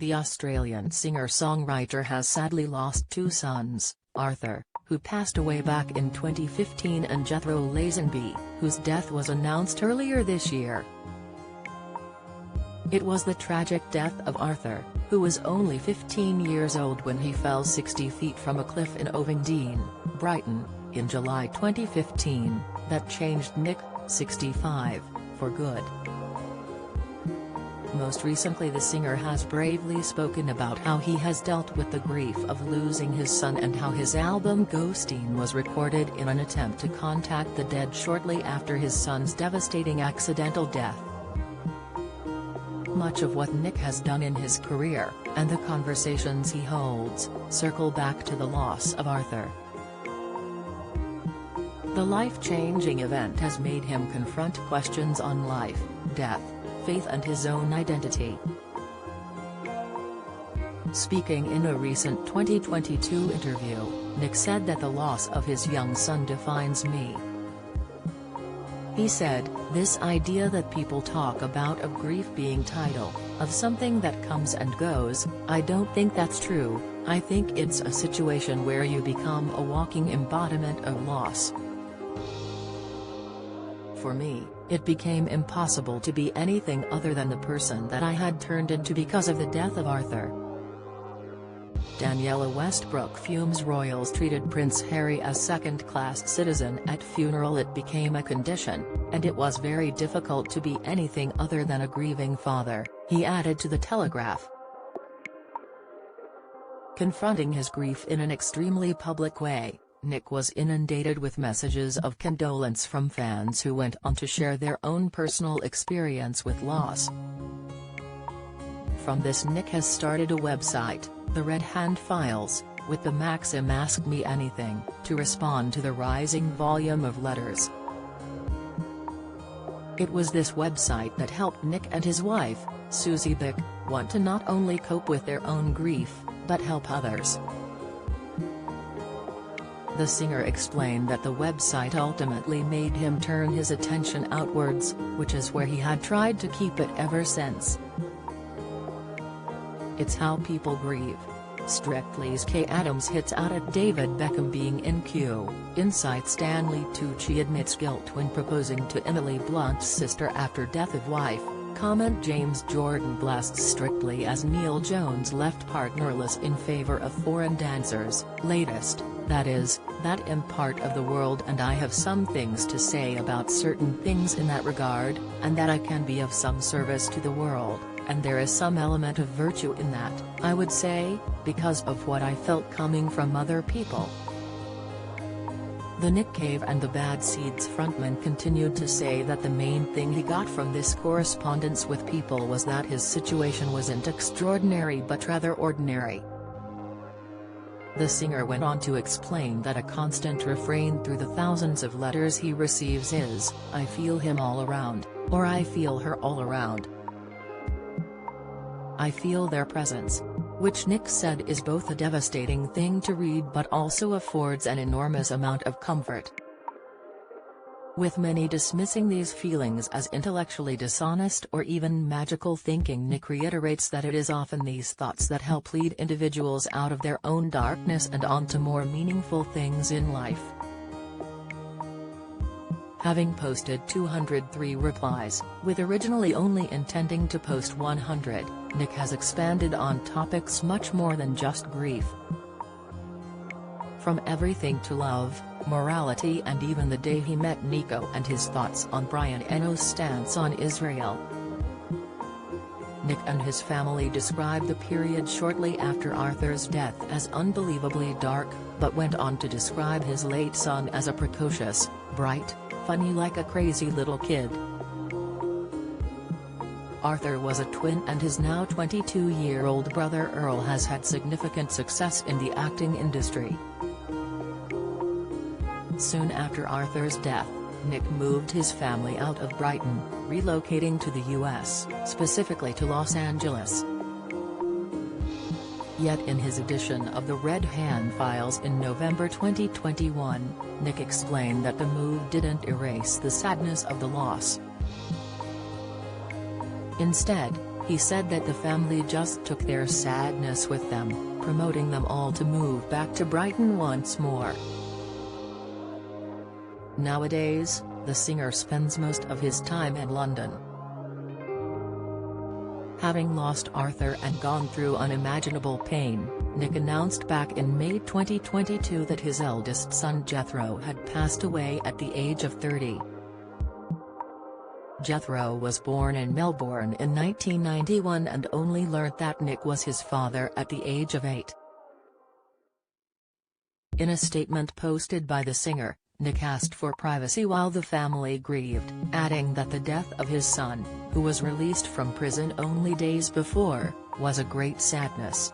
The Australian singer-songwriter has sadly lost two sons, Arthur, who passed away back in 2015, and Jethro Lazenby, whose death was announced earlier this year. It was the tragic death of Arthur, who was only 15 years old when he fell 60 feet from a cliff in Ovingdean, Brighton, in July 2015, that changed Nick, 65, for good. Most recently, the singer has bravely spoken about how he has dealt with the grief of losing his son and how his album Ghosteen was recorded in an attempt to contact the dead shortly after his son's devastating accidental death. Much of what Nick has done in his career, and the conversations he holds, circle back to the loss of Arthur. The life-changing event has made him confront questions on life, death, faith and his own identity. Speaking in a recent 2022 interview, Nick said that the loss of his young son defines me. He said, "This idea that people talk about of grief being tidal, of something that comes and goes, I don't think that's true. I think it's a situation where you become a walking embodiment of loss. For me, it became impossible to be anything other than the person that I had turned into because of the death of Arthur." Daniela Westbrook fumes. Royals treated Prince Harry as second-class citizen at funeral. It became a condition, and it was very difficult to be anything other than a grieving father, he added to The Telegraph. Confronting his grief in an extremely public way, Nick was inundated with messages of condolence from fans who went on to share their own personal experience with loss. From this, Nick has started a website, The Red Hand Files, with the maxim "Ask Me Anything," to respond to the rising volume of letters. It was this website that helped Nick and his wife, Susie Bick, want to not only cope with their own grief, but help others. The singer explained that the website ultimately made him turn his attention outwards, which is where he had tried to keep it ever since. "It's how people grieve." Strictly's Kay Adams hits out at David Beckham being in queue. Inside, Stanley Tucci admits guilt when proposing to Emily Blunt's sister after death of wife. Comment: James Jordan blasts Strictly as Neil Jones left partnerless in favor of foreign dancers. Latest, that am part of the world and I have some things to say about certain things in that regard, and that I can be of some service to the world, and there is some element of virtue in that, I would say, because of what I felt coming from other people. The Nick Cave and the Bad Seeds frontman continued to say that the main thing he got from this correspondence with people was that his situation wasn't extraordinary but rather ordinary. The singer went on to explain that a constant refrain through the thousands of letters he receives is, "I feel him all around," or "I feel her all around. I feel their presence," which Nick said is both a devastating thing to read but also affords an enormous amount of comfort. With many dismissing these feelings as intellectually dishonest or even magical thinking, Nick reiterates that it is often these thoughts that help lead individuals out of their own darkness and onto more meaningful things in life. Having posted 203 replies, with originally only intending to post 100, Nick has expanded on topics much more than just grief. From everything to love, morality and even the day he met Nico and his thoughts on Brian Eno's stance on Israel. Nick and his family described the period shortly after Arthur's death as unbelievably dark, but went on to describe his late son as a precocious, bright, funny like a crazy little kid. Arthur was a twin and his now 22-year-old brother Earl has had significant success in the acting industry. Soon after Arthur's death, Nick moved his family out of Brighton, relocating to the US, specifically to Los Angeles. Yet in his edition of The Red Hand Files in November 2021, Nick explained that the move didn't erase the sadness of the loss. Instead, He said that the family just took their sadness with them, promoting them all to move back to Brighton once more. Nowadays, the singer spends most of his time in London. Having lost Arthur and gone through unimaginable pain, Nick announced back in May 2022 that his eldest son Jethro had passed away at the age of 30. Jethro was born in Melbourne in 1991 and only learnt that Nick was his father at the age of 8. In a statement posted by the singer, Nick asked for privacy while the family grieved, adding that the death of his son, who was released from prison only days before, was a great sadness.